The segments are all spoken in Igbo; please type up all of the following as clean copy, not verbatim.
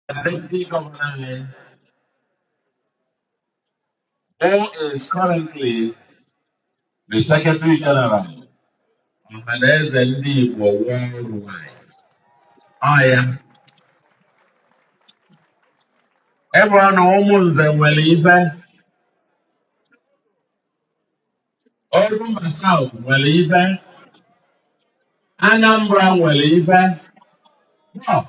Deputy Governor who is currently the Secretary General of Ndi Igbo worldwide. I am everyone Umunze nwere ibe, Oruma South nwere ibe, Anambra nwere ibe, no,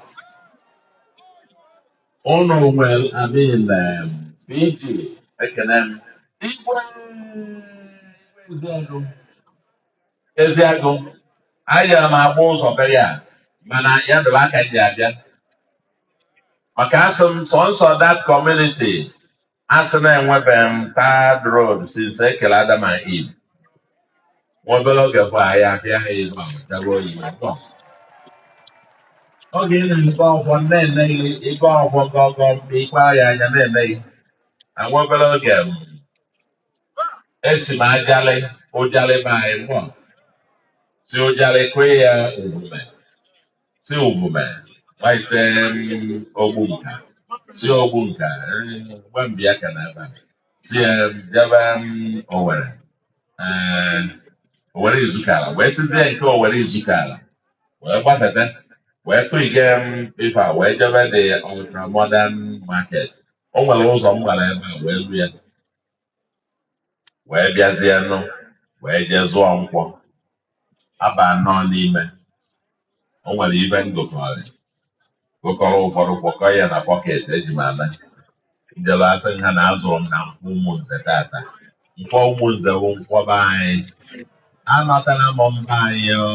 Ono nwere, I mean, Fiji, Ekenem, Igwe, Eziagu, Aya m agba ụzọ be ya, mana ya dụrụ aka ji abịa. Maka asị m sọnsọ that community, asị na-enwebeghị m third road since ekele Adam and Eve. Nwa obere oge bụ ahịa abịa ha ebe a dawa oyibo. Oge ị na-ebe ọfọ na-emeghị ebe ọfọ gọgọ mgbe ikpe ya anya na-emeghị. Nwa obere oge esi m ajalị ụjalị be anyị mmụọ. Si ụjalị kwe ya omume. Si omume. Waite ogbunka. Si ogbunka. Gbambia ka na-aba. Si jaba Owere. Owere izukala. Wee sizie nke Owere izukala. Wee gbafete. Wee kụige ife a wee jebe the ultra modern market. O nwere ụzọ m gbara ebe a wee ru ya. Wee bịazie nụ. Wee jee zụọ nkwọ. Aba nnọọ n'ime. O nwere ibe ngokọrị. Gụkọrọ ụfọdụ kwọkọ ya na pọket eji m ana. Njelu asị ha na azụrụ m na Nkwo Umunze tata. Nkwo Umunze bụ nkwọba anyị. Anọtala m mba anyị o.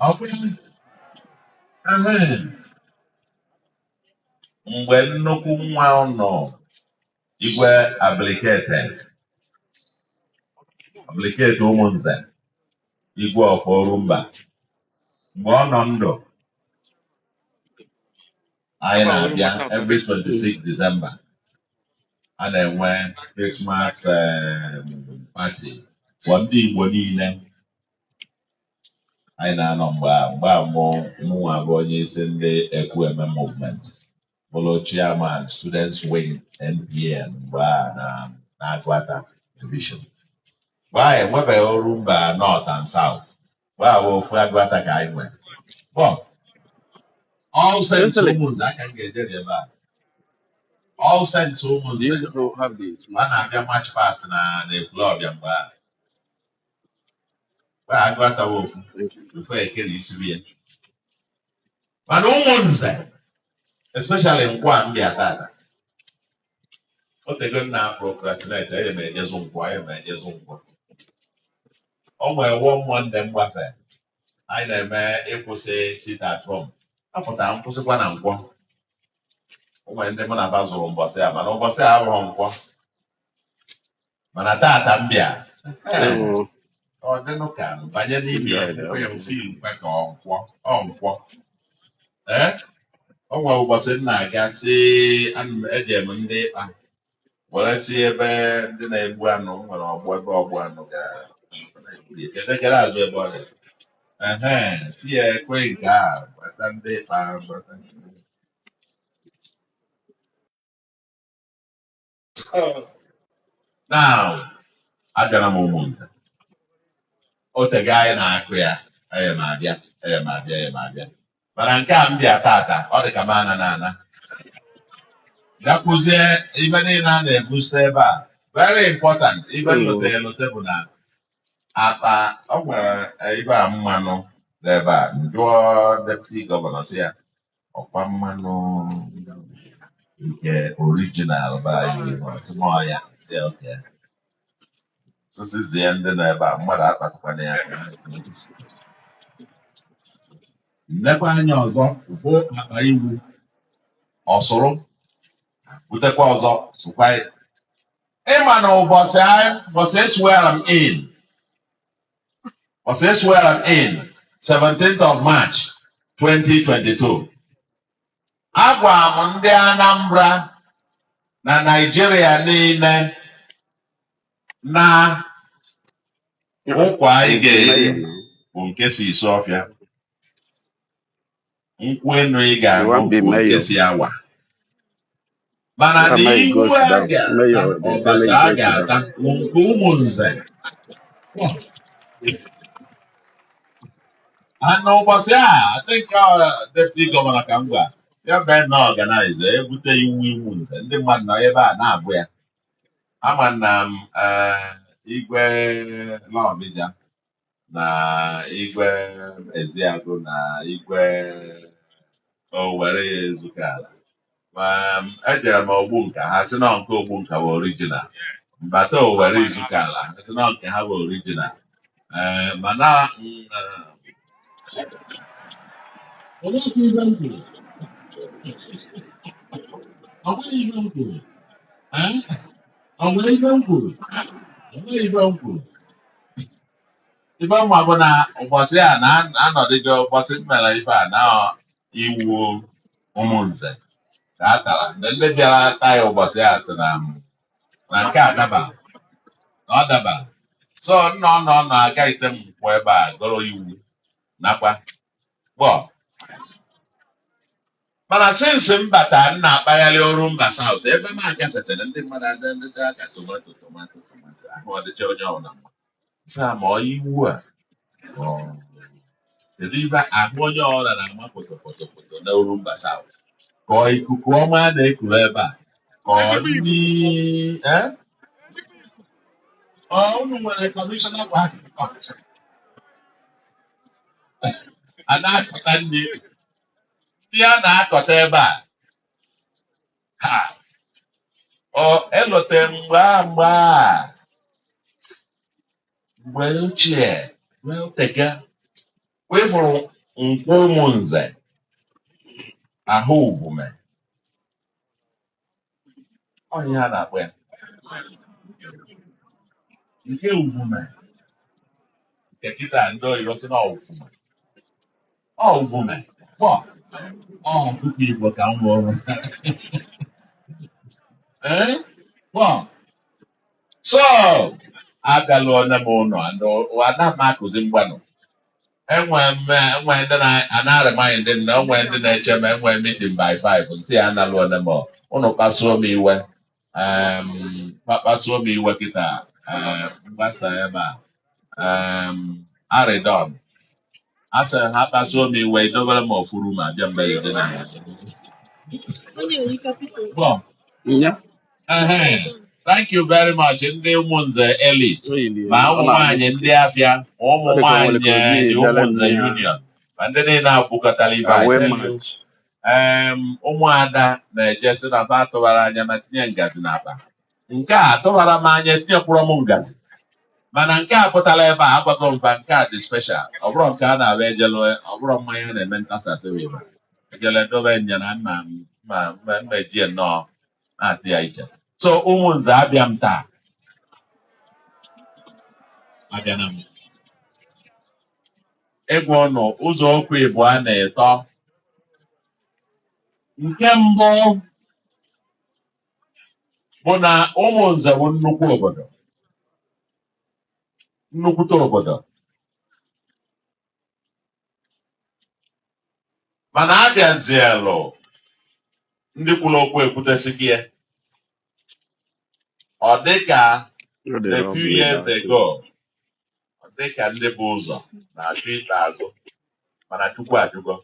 Ọ bụ mgbe nnukwu nwa ụnọ igwe abilikete Umunze igwe Ọfọrumba mgbe ọ nọ ndụ anyị na-abịa every 26 December a na-enwe Christmas party for ndị Igbo niile anyị na-anọ mgbe mụnwa bụ onye isi ndị Ekwueme movement bụrụ chairman students wing NPN mgbe a na-Agụata division mgbe anyị enwebeghị Orumba North and South mgbe a bụ ofu Agụata ka anyị nwere all sense Umunze aka m ga-ejere ebe a all sense Umunze a na-abịa march past na Ekwulọbịa mgbe a Agụata bụ ofu before ekele isi ya mana Umunze especially Nkwo Mbịa tata o tego nna procrastinate anyị na-ejezu Nkwo o nwere one Monday mgbafe anyị na-eme ịkwụsị sit at home apụtara nkwụsịkwa na Nkwo o nwere ndị mụ na ba zụrụ mbọsị a mana ụbọchị a abụghị Nkwo mana tata Mbịa ọ dịnụ ka banye n'ime ya ya fil mkpe ka Nkwo o nwere ụbọchị m na-aga si eje m ndị ịkpa were si ebe ndị na-egbu anụ nwere ebe ọgbụ anụ ga-edekere azụ ebe ọ dị si ya ekwe nke a gbata ndị ịkpa now abịara m Umunze otego anyị na-akụ ya anyị ma abịa mana nke a m bịa tata ọ dị ka m ana gakwuzie ibe niile a na-ebusa ebe a very important ibe elote bụ na akpa ọ nwere ibe a mmanụ n'ebe a njụọ deputy gọvanọ si ya ọkwa mmanụ nke original be anyị ya si oke sosizie ndị nọ ebe a mmadụ akpatakwana ya nnekwa anya ọzọ ụfụ akpa iwu ọsụrụ butekwa ọzọ sụkwa ịma na ụbọchị eswere m in 17th of March 2022 agwa m ndị Anambra na Nigeria niile na ụkwa anyị ga-eri bụ nke si Isuọfịa Nkwenu ị ga-aṅụ bụ nke si awa. Mana n'ihu a ga-ata ọbacha a ga-ata Nkwo Umunze. And ụbọchị I think deputy governor ka m gwa ya bee na organize ebute iwu Umunze ndị mmadụ nọ ebe a na-abụ ya. Ama na m igwe Lọbịja na igwe Eziagụ na igwe Owere Ezukala. Ejere m Ogbunka ha sị na nke Ogbunka bụ original. Mbata Owere Ezukala ha sị na nke ha bụ original. Mana ife ọma bụ na ụbọchị a na-anọdụgo ụbọchị mmere ife a na iwu Umunze ka a tara ndị bịara taa ya ụbọchị a sị na nke a dabara na ọ dabara so nọ aga ite nkwụ ebe a gọrọ iwu nakwa gbọọ mana sinsi m bata m na-akpagharị ọrụ mba South ebe m agafetere ndị mmadụ ndị aka tomato ahụ ọdịcha onye ọbụla mma saa ma iwu a kedu ibe ahụ onye ọbụla na-ama pụtụpụtụpụtụ n'ọrụ mba South ka ikuku ọma na-ekuru ebe a ka ndị unu nwere kọmishọna kwa a na-akọta ndị a na-akọta ebe a ha elote mgbe ochie tega wefụrụ Nkwo Umunze ahụ uvume onye a na-akpọ ya nke uvume nke kịta ndị oyibo sị na uvume ọkụkọ Igbo ka m hụrụ so agala onye m ụlọ ada m akụzi mgbanụ enwe ndị na-arịmanyị ndị na onwe ndị na-eche m enwe meeting by 5 nsị ya analụ onye m ụnụ kpasuo m iwe kpasuo m iwe kịta mgbasa ebe a arịdọn asị ha kpasuo m iwe idobere m ofuru ma bịa mgbe ide na thank you very much ndị Umunze elite ma ụmụ nwanyị ndị afịa ụmụ nwanyị Umunze union ma ndị niile abụkọtara ibe ụmụada na-eje sị na fa atụbara anya ma tinye ngazi n'akpa nke a atụbara m anya tinyekwuru m ngazi mana nke a pụtara ebe a agwago mfa nke a dị special ọ bụrụ nke a na-abịa ejelu ọ bụrụ mmanya na-eme ntasasị wee ejele dobe nya na mmejie nnọọ na-atị ya iche so Umunze abịa m taa abịa na m ịgwa ọnụ ụzọ okwu Igbo a na-eto nke mbụ bụ na Umunze bụ nnukwu obodo nnukwute obodo mana abịazielụ ndị kwuru okwu ekwutesighị ya ọ dịka a few years ago ọ dịka ndị bụ ụzọ na-achụ ite azụ mana Chukwu ajụgo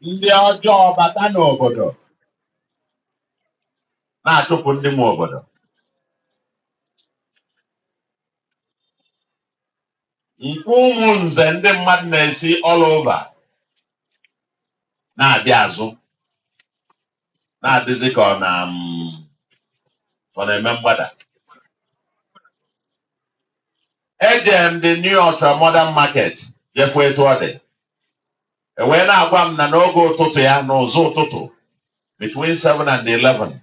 ndị ọjọọ bata n'obodo na-achụpụ ndị nwe obodo Nkwo Umunze ndị mmadụ na-esi all over na-abịa azụ na-adịzi ka ọ na-eme mgbada eje m the New Ultra Modern Market jefu etu ọ dị wee na-agwa m na n'oge ụtụtụ ya n'ụzọ ụtụtụ between 7 and 11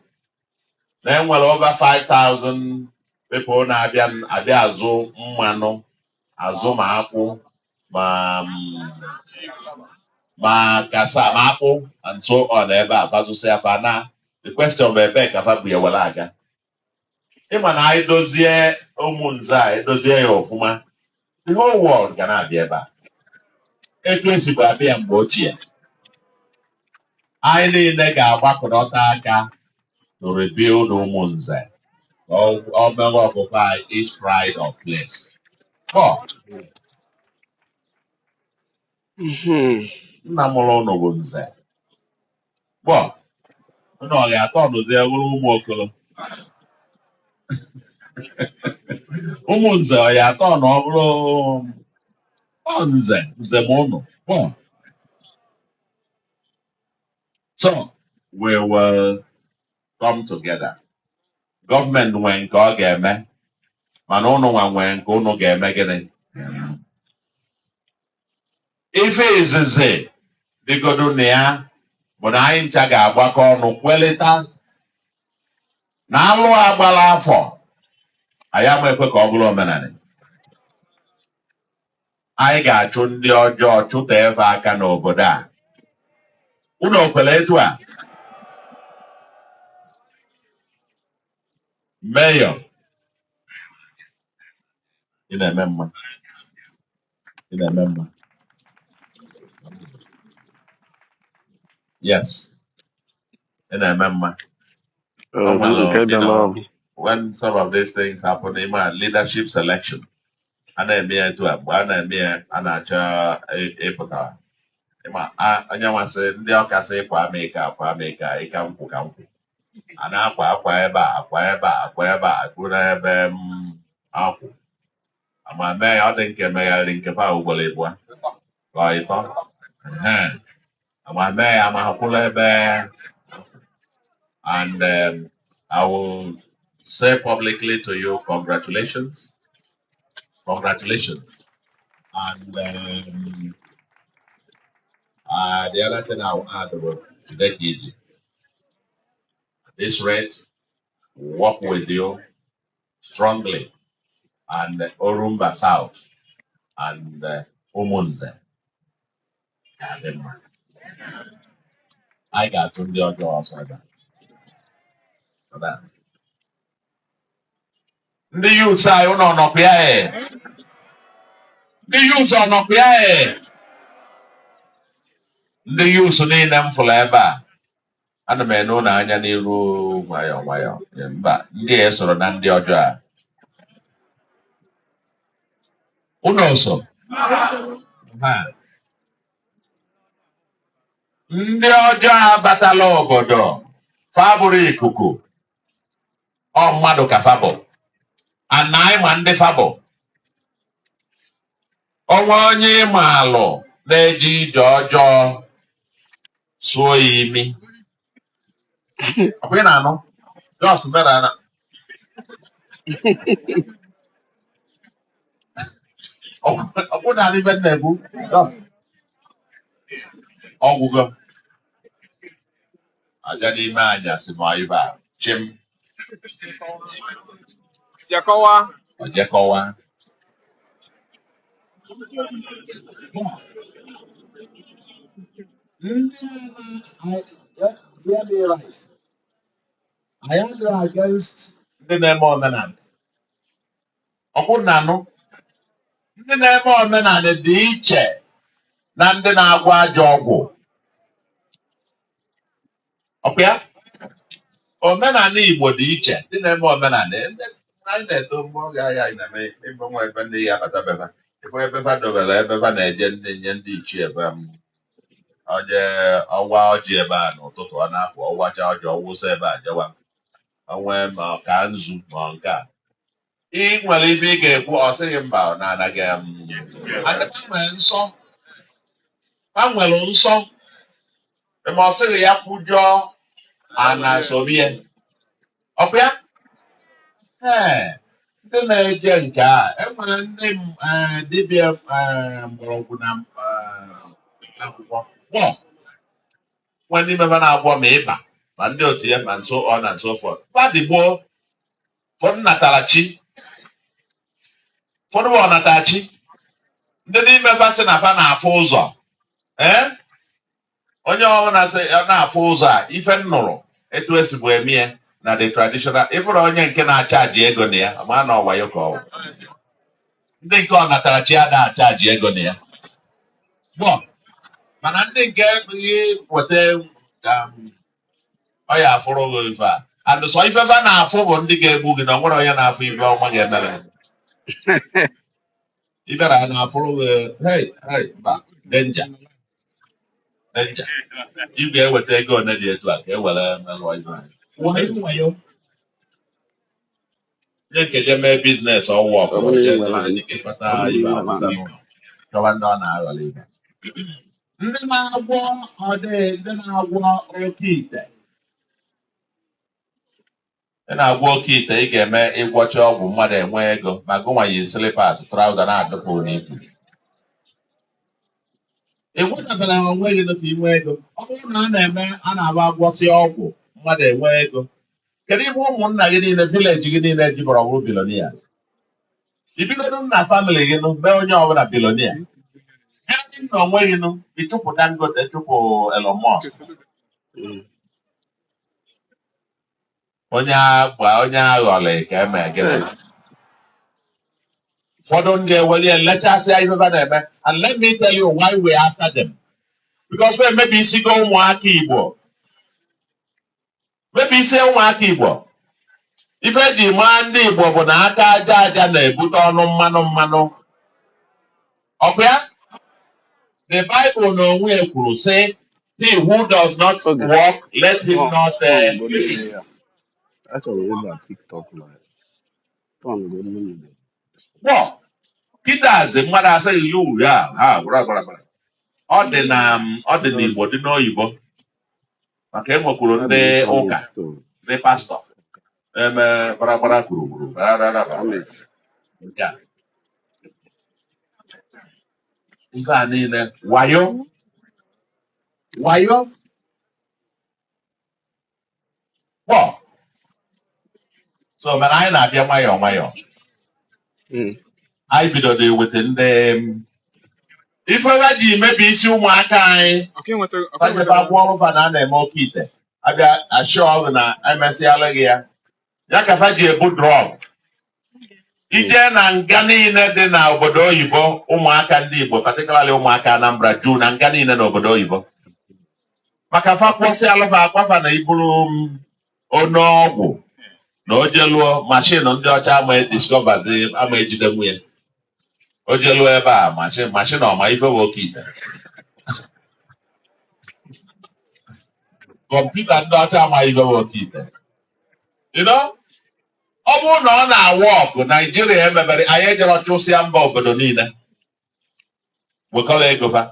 na enwere over 5,000 people na-abịa azụ mmanụ azụ ma akwụ ma kasa ma akpụ and so on ebe a bazụsị afa na the question bụ ebe ka fa bụ ya were aga ịma na anyị dozie Umunze a edozie ya ọfụma The whole world cannot be about. Ekwesị bụ abịa mgbe ochie. Anyị niile ga-agbakọta aka to rebuild Umunze. Occupy each pride of place. Nna mụrụ ụnụ bụ Nze. Ụnụ ọ ga-atọ ọnụzi ewuru ụmụ okolo. Umunze ọ ga-atọ ọnụ ọ bụrụ Nze ma ụnụ. So we will come together. Government nwere nke ọ ga-eme, mana ụnụ nwere nke ụnụ ga-eme gịnị? Ife izizi dịgodu na ya bụ na anyị ncha ga-agbakọ ọnụ kwelịta na alụ agbala afọ anyị ama ekwe ka ọ bụrụ omenala. Anyị ga-achụ ndị ọjọọ chụta ebe aka n'obodo a. Unu okwere etu a? Mayor, ị na-eme mma. Yes, ị na-eme mma. When some of these things happen, leadership selection, a na-eme ya etu a mgbe a na-eme ya a na-achọ ịpụta. Onye nmasị ndị ọkasị ịkwa Amerika ịka nkwụ ka nkwụ. A na-akwa akwa ebe a, akwa ebe a, akpụrụ ebe akwụ. Ama mee ya ọ dị nke megharịrị nke fa ugboro ịbụọ ka ịtọ. Ama mee ya ama akwụrụ ebe. And I will say publicly to you, congratulations. And the other thing I will add was Dekiji. This rate work with you strongly, and Orumba South and Umunze. I got from the other also. So that. The youths are not here. The youths are not here. The youths need them forever. And men know na anya n'iru nwayọ mba ndị esoro na ndị ọjọọ a unu so ndị ọjọọ abatala obodo fabụrụ ikuku ọ mmadụ ka fabụ ana anyị ma ndị fabụ onwe onye ịma alụ na-eji ije ọjọọ sụọ ya imi. Akwai na no just better na ọkwụ na ibe na-ebu just ọgwụgwọ aja n'ime anya si ma ibe a chim jekọwa really right. I am against ndị na-eme omenala. Ọkwụ na anụ ndị na-eme omenala dị iche na ndị na-agwọ ajọ ọgwụ. Ọkwa ya? Omenala Igbo dị iche. Ndị na-eme omenala anyị na-eto oge ahịa anyị na-eme ebe nwa ebe ndị ya abata beba. Ebe ebeba dobere ebeba na-eje nye ndị ichie ebe onye ọwa ọjị ebe a n'ụtụtụ ọ na-apụ ọwacha ọjị ọwụsa ebe a jewa onwe ma ọka nzu ma nke a ị nwere ife ị ga-ekwu ọ sịghị mba na anaghị nsọ ha nwere nsọ ma ọ sịghị ya kwujọọ ana sobie ọkwa ya ndị na-eje nke a enwere ndị dibịa mgbọrọgwụ na akwụkwọ nwa ndị mebe na-agwọ ma ịba ma ndị otu ya ma nso ọ na nso fọd fadigbo ụfọdụ natara chi ụfọdụ bụ ọnatara chi ndị n'ime fasị na fa na-afụ ụzọ onye ọbụla sị na-afụ ụzọ a ife nnụrụ etu esi bụ emie na the traditional ịfụrụ onye nke na-achaji ego na ya ma na ọwayo ka ọwụ ndị nke ọ natara chi ada achaji ego na ya gbọ mana ndị nke weta ọ ya afụrụ gị ife a and sọ ifefe na-afụ bụ ndị ga-egbu gị na ọ nwere onye na-afụ ife ọma ga-emere ibera na-afụrụ gị hey mba denja ị ga-eweta ego one dị etu a ka e were melụọ ife wayo nye nkeje mee biznes ọwụ ọkụkọ kpata ibe akwụsa n'ụlọ chọwa ndị ọ na-aghọrọ ibe ndị na-agwọ ndị na-agwọ oke ite ị na-agwọ oke ite ị ga-eme ịgwọcha ọgwụ mmadụ enwe ego ma gụnwa yi slipas trauza na-adụpụ n'ibu ịgwọtabara onwe gị n'otu inwe ego ọ bụrụ na a na-eme a na-agba agwọsị ọgwụ mmadụ enwe ego kedu ihe ụmụnna gị niile vileji gị niile jibọrọ ọgwụ bilonia ibidodo nna famịlị gị nụ mee onye ọbụla bilonia gị nna onwe gị nụ ịchụpụ Dangote chụpụ Elon Musk onye aghọlị ka eme gịnị ụfọdụ ndị eweli lechasịa ihe ha na-eme and let me tell you why we after them because we emebi isigo ụmụaka Igbo mebi isi ụmụaka Igbo ife eji maa ndị Igbo bụ na aka aja aja na-ebute ọnụ mmanụ ọkụ ya the Bible na onwe kwuru sị he who does not work let him not eat. Kịtazi mmadụ asịghị ya uri ha gwara ọ dị n'Igbo dị n'oyibo maka enwekwuru ndị ụka ndị pastọ eme gbaragbara gburugburu nke a niile wayo so mana anyị na-abịa nwayọọ anyị bidodo eweta ndị ifewa ji mebi isi ụmụaka anyị agwọ ọrụfa na a na-eme oke ite abịa ashọ ọgụ na emesịala gị ya ka fa ji ebu drọg ije na nga niile dị na obodo oyibo ụmụaka ndị Igbo particularly ụmụaka Anambra juu na nga niile na obodo oyibo maka fa kwụsị alụfa akwafa na iburu ọgwụ na ojeluo mashin ndị ọcha ama ediskọbazi ama ejide nwunye ojeluo ebe a mashin ọma ife bụ oke ite kọmputa ndị ọcha ama ife bụ oke ite ọ bụrụ na ọ na-awa ọkụ Naijiria emebere anyị ejere chụsịa mba obodo niile wekọrọ ego fa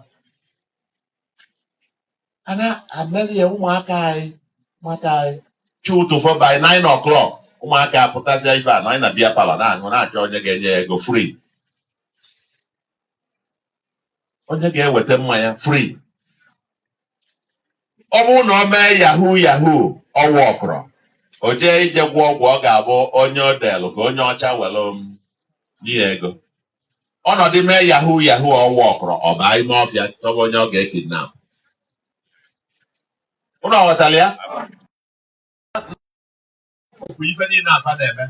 ana amelie ụmụaka anyị chi ụtụfọ by 9 o'clock ụmụaka apụtasịa ife a na anyị na bịa palọ na-aṅụ na-achọ onye ga-enye ego free onye ga-eweta mmanya free ọ bụrụ na ọ mee yahoo ọwụ ọkụrọ o jee ije gwọ ọgwụ ọ ga-abụ onye odelụ ka onye ọcha were nye ego ọnọdụ mee yahoo ọwụ ọkụrọ ọ baa ime ọfịa chọba onye ọ ga-ekidnap ụlọ ghọtara ya ife niile afa na-eme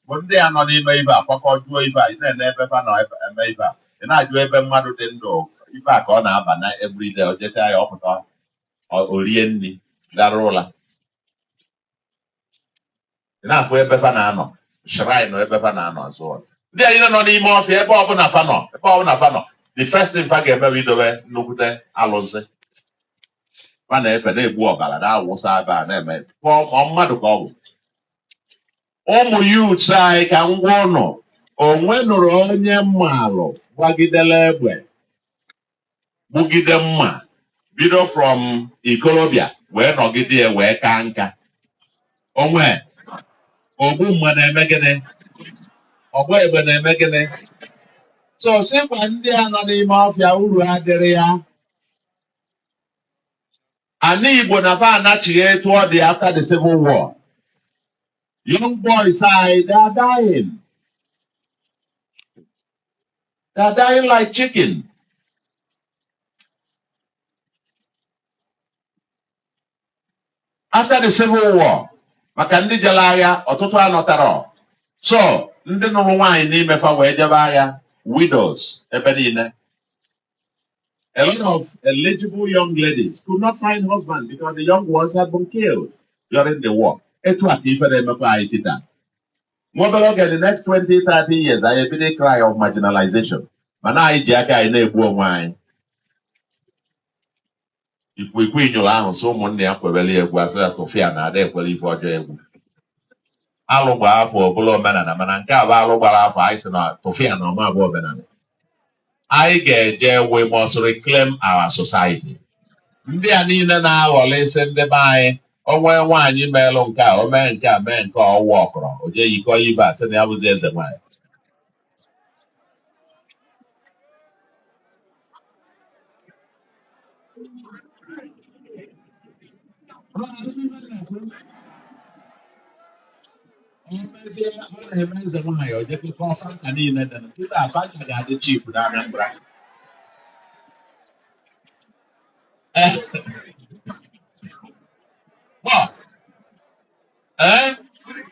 bụ ndị a nọ n'ime ibe akwakọ jụọ ife a ị na-ene ebe fa nọ eme ife a ị na-ajụ ebe mmadụ dị ndụ ife a ka ọ na-aba na everyday o jeta ya ọpụta orie nri gara ụla ị na-afụ ebe fa na-anọ shrine ebe fa na-anọ nso ndị anyị nọ n'ime ọfịa ebe ọbụla fa nọ the first thing fa ga-eme bụ idobe nnukwute alụsị fa na-efe na-egbu ọbara na-awụsa ebe a na-eme ọ mmadụ ka ọ bụ ụmụ youths anyị ka ngwa ụnọ onwe nụrụ onye mmalụ gbagidere egbe gbugide mma bido from ikolobịa wee nọgide ya wee ka nka onwe ogbu mma na-eme gịnị ọgba egbe na-eme gịnị so sịkwa ndị a nọ n'ime ọfịa uru adịrị ya ana Igbo na fa anachighị etu ọ dị after the Civil War. Young boys, they are dying. They are dying like chicken. After the Civil War, maka ndị jere agha ọtụtụ anọtara. So, ndị nụrụ nwaanyị n'ime fa wee jebe agha widows, a lot of eligible young ladies could not find husbands because the young ones had been killed during the war. It's what if they make it. Mobile in the next 20, 30 years, I have been a cry of marginalization. But now I jack I know wine. If we queen your house, so money up for Belly was to fear now, they will leave for jail. Alogba for Bulo Banana, Mananka, Alogba for ice and to fear no more banana. I get there, we must reclaim our society. Ndị a niile na-aghọrọ isi ndị be anyị onwe nwaanyị meelụ nke a o mee nke a mee nke ọwụ ọkọrọ o jee yikọ ive a sị na ya bụzi eze nwaanyị ọ na-eme eze nwaanyị o jekọkọ fanta niile dị kịta fanta ga-adị chip na Anambra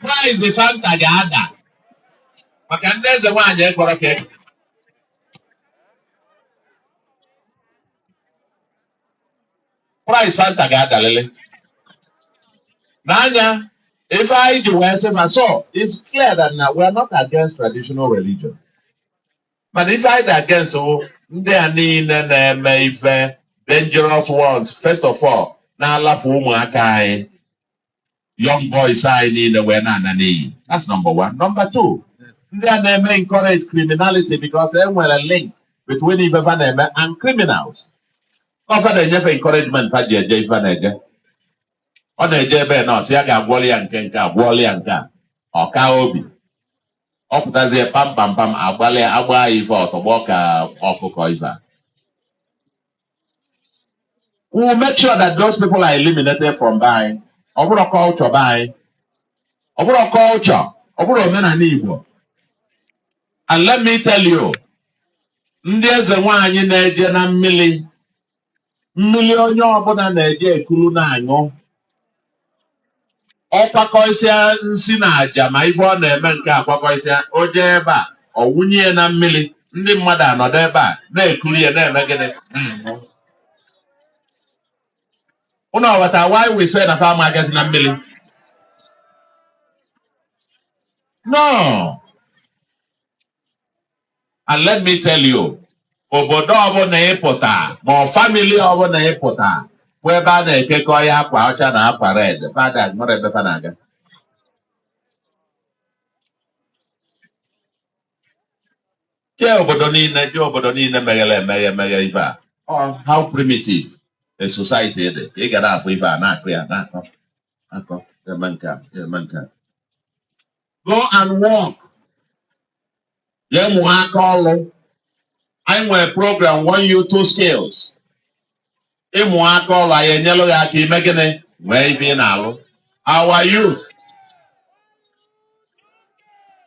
prize fanta ga-ada maka ndị eze nwaanyị ekpọrọ ka price fanta ga-adalele n'anya if I do so it's clear that now we are not against traditional religion but if I against ndị a niile na-eme ife dangerous ones first of all na-alafu ụmụaka anyị young boys anyị niile wee na-ana n'iyi that's number one. Number two, ndị a na-eme encourage criminality because e nwere link between ife fa na-eme and criminals. Ọfa na-enyefe encouragement fa ji eje ife na-eje. Ọ na-eje ebe nọọsụ ya ga-agwọli ya nke nke agwọli ya nke a ọka obi ọ pụtazie pam pam pam agbalị agba ya ife ọtọgbọ ka ọkụkọ ife a. We will make sure that those people are eliminated from buying. Ọ bụrụ culture buying. Ọ bụrụ culture. Ọ bụrụ omenala Igbo. And let me tell you, ndị eze nwaanyị na-eje na mmiri onye ọbụla na-eje ekulu na-aṅụ ọ kwakọsịa nsị na aja ma ife ọ na-eme nke akwakọsịa o jee ebe a ọ wụnye na mmiri ndị mmadụ anọdụ ebe a na-ekuru ya na-eme gịnị unu ọghọta why we say na farm against na mmiri no. And let me tell you, obodo ọbụla ịpụta ma family ọbụla ịpụta bụ ebe a na-ekekọ ya akwa ọcha na akwa red fada nwere ebe fa na-aga. Jee obodo niile meghere ife a. How primitive a society dị ka ị gara afọ ife a na-akụ ya na-akọ eme nka. Go and walk. Ye mụ aka ọlụ. Anyị nwere program 1U2 skills. Ịmụ aka ọlụ anyị enyelụ ya aka ime gịnị nwee ife ị na-alụ. Our youth.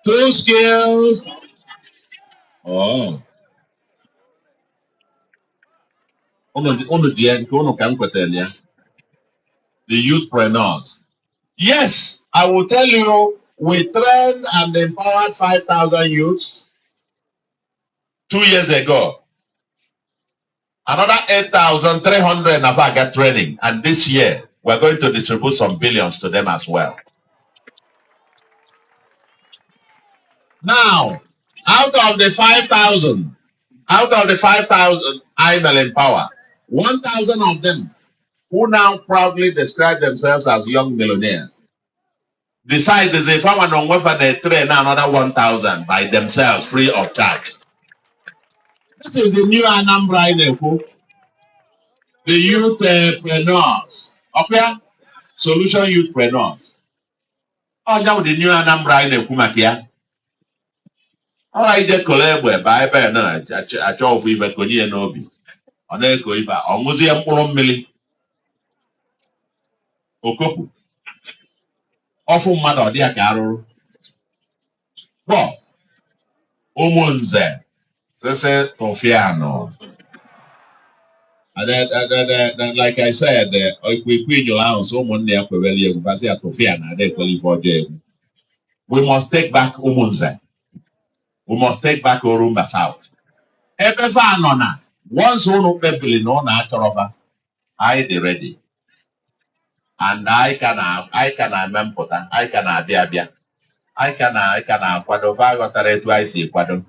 2 skills. Unu dị ya nke unu ka m kwetara ya. The youthpreneurs. Yes, I will tell you, we trained and empowered 5,000 youths 2 years ago. Another 8,300 have got training. And this year, we're going to distribute some billions to them as well. Now, out of the 5,000 I will empower, 1,000 of them who now proudly describe themselves as young millionaires. Decide as if I want to offer they train another 1,000 by themselves free of charge. This is the new Anambra in Nkwo. The youthpreneurs. Okay? Solution youthpreneurs. Oh, now the new Anambra in Nkwo makia. All right, just collect where by a chop with Konyi and Obi. On Eko Iba, on Museum Mili. Okopu. Awful mother, dear Carol. Well, Umunze. Says Tofiano. And then, like I said, if we queen your house, someone there for really Tofiana, they call for jail. We must take back Umunze. we must take back Orumba South. Ebefa anona, once unu kpebili na ụna achọrọfa, I dị ready. And I can eme I can abịa. I can akwado fa ghọtara etu anyị si kwado.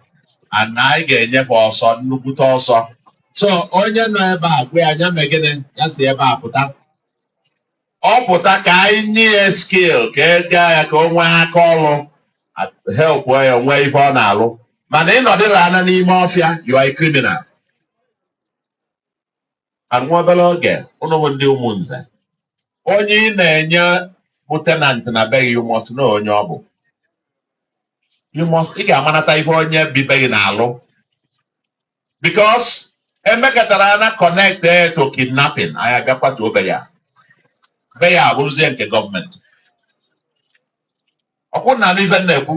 And I ga-enyefe ọsọ nnukwute ọsọ. So onye nọ ebe a gwe anya megide ya si ebe a pụta. Ọ pụta ka anyị nye skill ka ego ya ka o nwee aka ọrụ help ya nwee ife ọ na-alụ. Mana ịnọdịla anya n'ime ọfịa, you are a criminal. And nwa obere oge, unu bụ ndị Umunze. Onye ị na-enye bụ tenant na be you must know onye ọ bụ. Ị ga-amanata ife onye bibeghị na-alụ. Because emekatara na connect to kidnapping, anyị abịakwa to obe ya. Be ya abụrụzie nke gọọmenti. Ọkwụ na ife na-ekwu.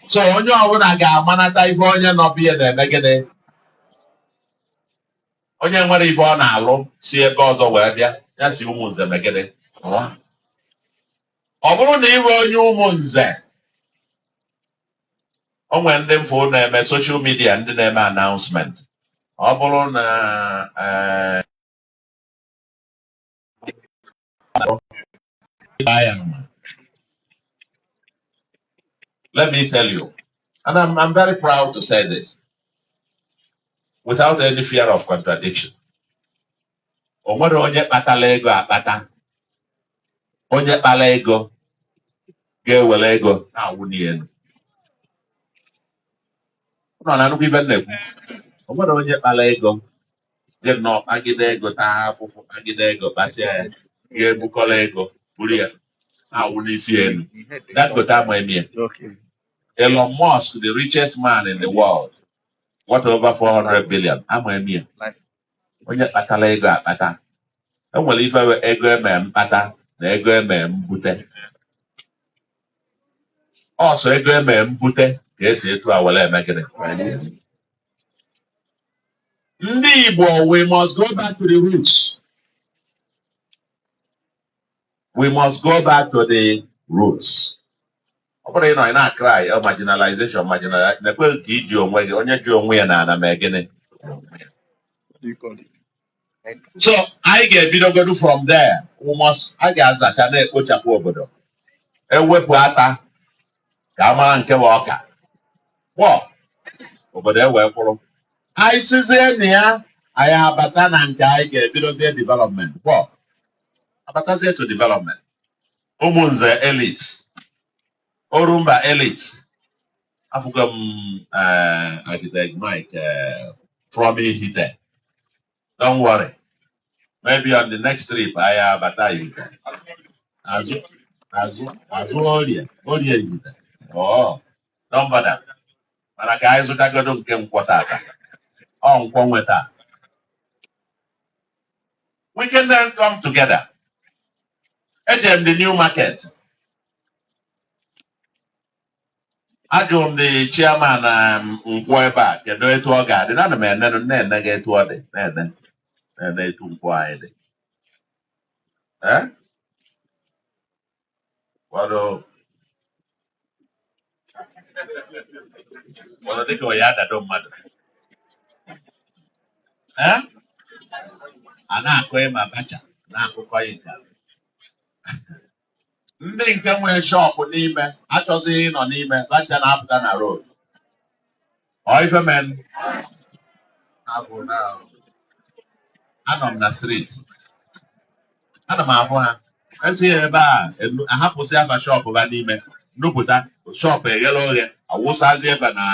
So onye ọbụla ga-amanata ife onye nọ biya na-eme gịnị. Onye nwere ife ọ na-alụ si ebe ọzọ wee bịa, ya si Umunze megide. Ọ bụrụ na ịbụ onye Umunze, o nwere ndị mfụ na-eme social media ndị na-eme announcement. Ọ bụrụ na let me tell you, and I'm very proud to say this, without any fear of contradiction. O nwere onye kpatala ego akpata, onye kpala ego ga-ewere ego na-awụ n'elu. Nọ na nnukwu ife na-ekwu. O nwere onye kpala ego nọ kpagide ego taa afụfụ kpagide ego kpasịa ya ga-ebukọla ego buru ya na-awụ n'isi elu. That go time when Elon Musk, the richest man in the world, what over 400 billion. I'm a mere. Onye kpatala ego akpata. Enwere ife ego eme mkpata na ego eme mbute. Also ego eme mbute ka esi etu a were eme gịnị. Ndị Igbo, we must go back to the roots. We must go back to the roots. Ọ bụrụ ịnọ ị na-cry marginalization na-ekwe ka iji onwe gị onye ji onwe ya na ana mee gịnị. So I ga-ebidogodu from there. I ga-azacha na-ekpochapụ obodo. Ewepụ ata ka a mara nke bụ ọka. Obodo ewee kwụrụ. Anyị sizie na ya anyị abata na nke anyị ga-ebidozie development. Abatazie to development. Umunze elites. Orumba elites. Afụgo m architect Mike from Ihite. Don't worry. Maybe on the next trip, I have a time. Azu Orie Ihite. Oh, don't bother. Mana ka anyị zụtagodo nke nkwọtata. Nkwo nweta. We can then come together. Ejem the new market. Ajụrụ m the chairman Nkwo ebe a kedu etu ọ ga-adị. Ana m ene ga etu ọ dị. Na-ene etu Nkwo anyị dị. Well, dịka ọ ya adado mmadụ. A na-akọ ịma bacha na-akụkọ ya nke ndị nke nwee shọpụ n'ime achọzighị ịnọ n'ime bacha na-apụta na road. Ife men anọ m na street. Ana m afụ ha esi ebe a ahapụsị aba shọpụ ba n'ime nnupụta shọpụ eghela oghe awụsazi ebe na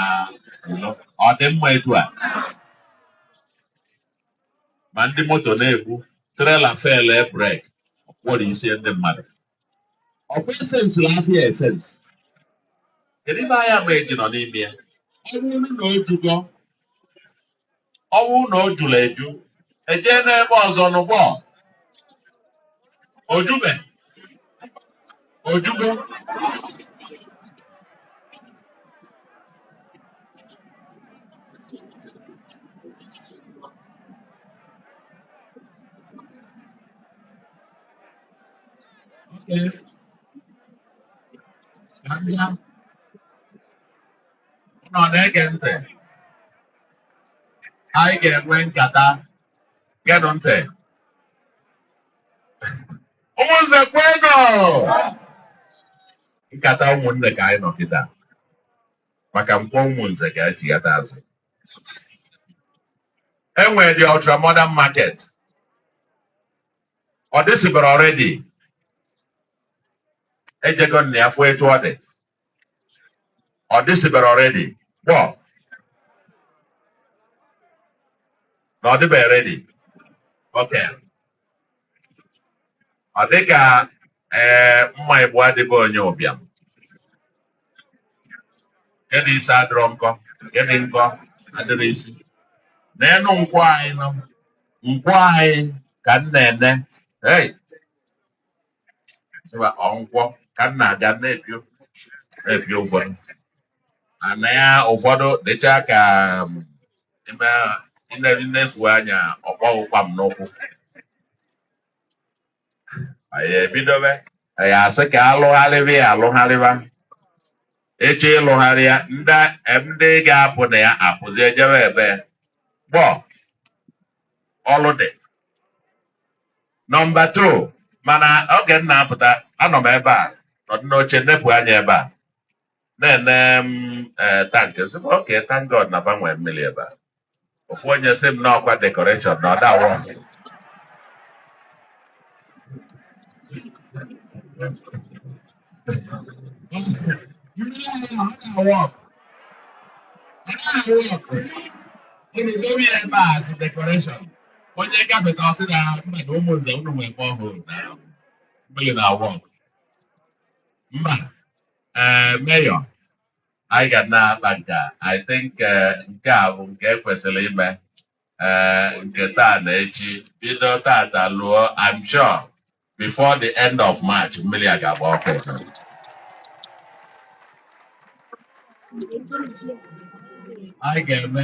ọ dị mma etu a. Ma ndị moto na-ekwu trela fele brek kwọrọ isi ndị mmadụ. Ọ bụ esensị afịa esensị. Kedu ibe anya ma eji nọ n'ime ya? Ọ bụrụ na o jụrụ eju ejee n'ebe ọzọ n'ụgbọ ojube. No, negente. I get when kata. Get on te. Umunze kweno. Nkata umunne ka anyị nọ kịta. Maka Nkwo Umunze ka echi gata azụ. Enwere the ultra modern market. Or this is already. Ejegon ni afọ etu ọ dị. Or this is already. Well, no, they be ready. Okay. Ọ dị ka mma Igbo adịbe onye ụbịam. Kedu isi adịrọ nkọ? Kedu nkọ adịrọ isi? N'enu nkwọ anyị nọ. Nkwọ anyị ka m na-ene. Hey! Sịba nkwọ ka m na-aga na-epio ụfọdụ. Ana ya ụfọdụ dịcha ka inefu anya ọkpọghụkwa m n'ụkwụ. Anyị ebidobe. Anyị asị ka alụgharịba. Eche ịlụgharị ya ndị ga-apụ na ya apụzi ejebe ebe. Gbọ ọlụ dị. Nọmba 2, mana oge m na-apụta anọ m ebe a nọdụ n'oche nnepụ anya ebe a na-ene tank sịfa oke thank God na fa nwee mmiri ebe a. Ofu onye sị m n'ọkwa decoration na ọdawo. Decoration. Onye gafeta ọsị na mmadụ Umunze unu nwee ebe ọhụrụ na mmiri na work. Mba, Mayor, anyị ga na-akpa nke I think nke a bụ nke ekwesịrị ime nke taa na echi bido tata lụọ I'm sure before the end of March mmiri a ga-agba ọkụ. Anyị ga-eme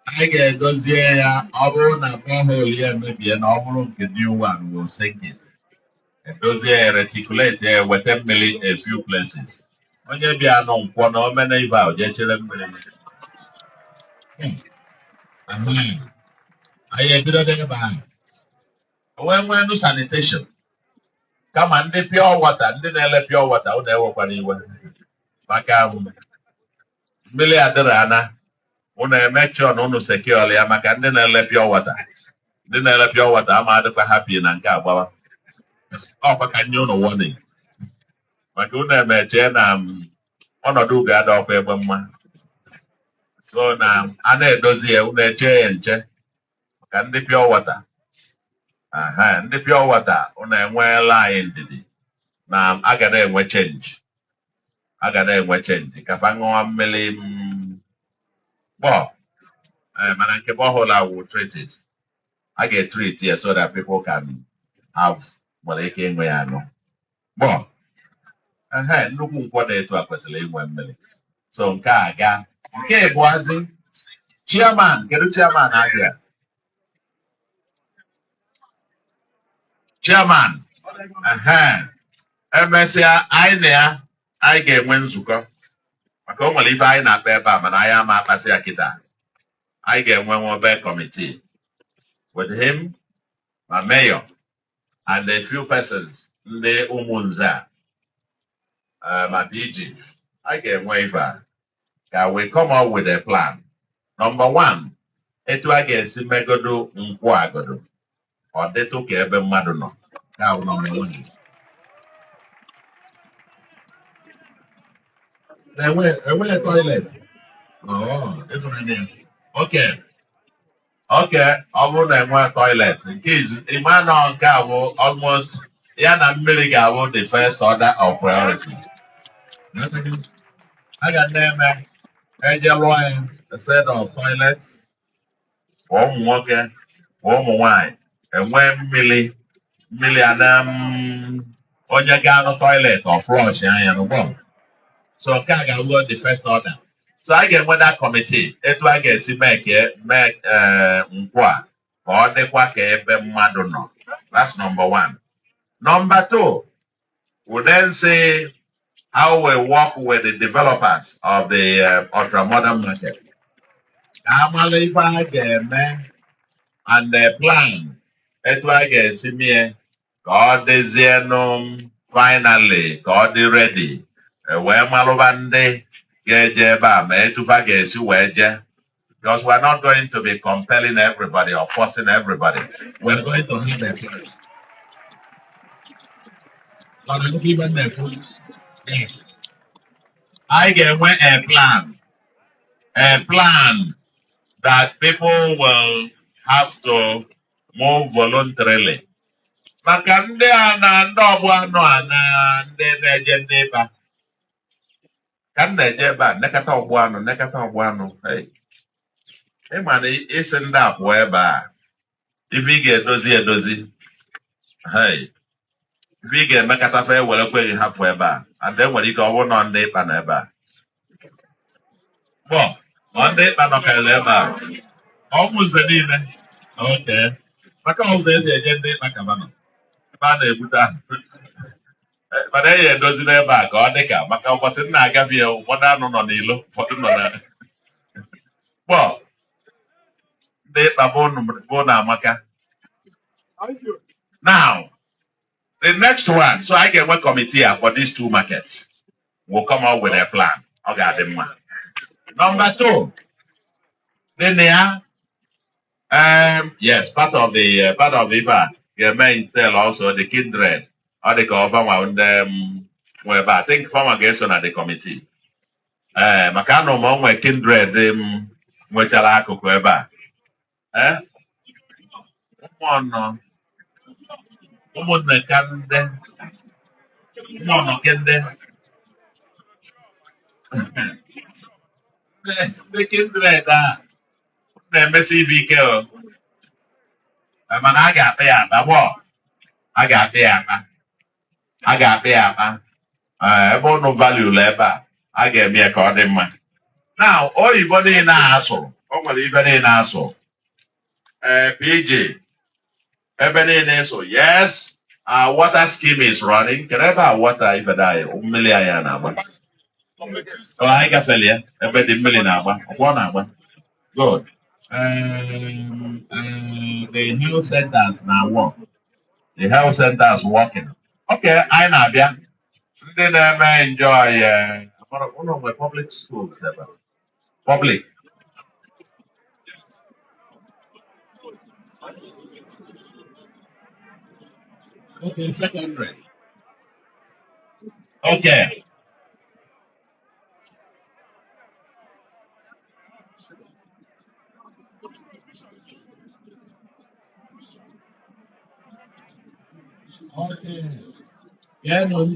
anyị ga-edozie ya ọ bụrụ na borehole ya emebie na ọ bụrụ nke new one will sink it. Edozie ya reticulate ya weta mmiri a few places. Onye bịa nọ Nkwọ na omena ibe a jee chere mmiri. Anyị ebido ebe ahụ. Nwee nụ sanitation. Kama ndị pure water, ndị na-ele pure water unu ewekwana iwe. Maka mmiri adịrị ana. Unu emecho na unu secure ya maka ndị na-ele pure water. Ndị na-ele pure water ama adịkwa happy na nke agbawa. Ọkwa ka nye unu warning. Maka unu emeche na ọnọdụ ugo ada ọkwa ebe mma. So na a na-edozi ya unu eche ya nche. Maka ndị pure water. Ndị pure water unu enweela anyị ndidi na aga na-enwe change. Aga na-enwe change. Ka fa ṅụọ mmiri mana nke borehole will treat it. I get treat here so that people can have nwere ike ịṅụ ya anụ. Nnukwu Nkwọ dị etu a kwesịrị inwe mmiri. So nke a ga. Nke ịbụazị chairman, kedu chairman abịa? Chairman. Emesịa anyị na ya anyị ga-enwe nzukọ. Maka o nwere ife anyị na-akpa ebe a mana anyị ama akpasị ya kịta. Anyị ga-enwe nwobe committee with him, my mayor, and a few persons ndị Umunze ma PG. I ga-enwe ife a ka we come up with a plan. Number 1, etu a ga-esi megodo Nkwo agodo ọ dịtụ ka ebe mmadụ nọ. Ka bụ number 1. Enwe toilet. Okay. Ọ bụrụ na enwe toilet. Nke ịma nọ nke a bụ almost ya na mmiri ga-abụ the first order of priority. A ga na-eme eje lụọ ya a set of toilets for ụmụ nwoke, for ụmụ nwanyị. Enwe mmiri ana onye ga-anụ toilet or flush anya n'ụgbọ. So nke a ga-abụ the first order. So I get that committee. Etu a ga-esi mee Nkwo a ka ọ dịkwa ka ebe mmadụ nọ. That's number 1. Number 2, we then say how we work with the developers of the ultra-modern market. And the plan. Etu a ga-esi mie ka ọ dịzienụ finally ka ọ dị ready. Wee malụba ndị ga-eje ebe a ma etufa ga-esi wee je. Because we're not going to be compelling everybody or forcing everybody. We're going to have a plan. I get a plan. A plan that people will have to move voluntarily. Maka ndị a na ndị ọgbọ anụ a na ndị na-eje ndị ịba ka m na-eje ebe a nekata ọgbọ anụ ịma na isi ndị a pụọ ebe a ife ị ga-edozi ife ị ga-emekọtafa ewerekweghị ha fụ ebe a and enwere ike ọ bụrụ nọ ndị ịkpa na ebe a ọ ndị ịkpa nọkarịrị ebe a ọmụ nze niile oke maka ụzọ esi eje ndị ịkpa kaba nọ ebe a na-ebute ahụ mana e ya edozi n'ebe a ka ọ dị ka maka ụbọchị nna agafie ụfọdụ anụ nọ n'ilo ụfọdụ nọ na ndị ịkpa bụ na amaka. Now the next one, so I get one committee here for these two markets. We'll come up with a plan. Okay, number 2, then yes, part of the IFA, you may tell also the kindred or the government where I think former guests on the committee. Makano mong kindred which are kukweba. Ụmụnne kande kende ndị kindred a na-emesi ibe ike mana a ga-akpa ya akpa a ga-akpa ya akpa ebe ụnụ value ebe a ga-eme ya ka ọ dị mma. Now oyibo niile asụ o nwere ibe niile asụ PJ ebe niile so yes, our water scheme is running. Can ever water if I million agba? Oh, I got failure. Ebe the million agba. One agba. Good. The health centers now work. The health centers working. Okay, I know. Yeah. They never enjoy. One of my public schools ever. Public. Okay, secondary. Okay. Okay. Yeah, no,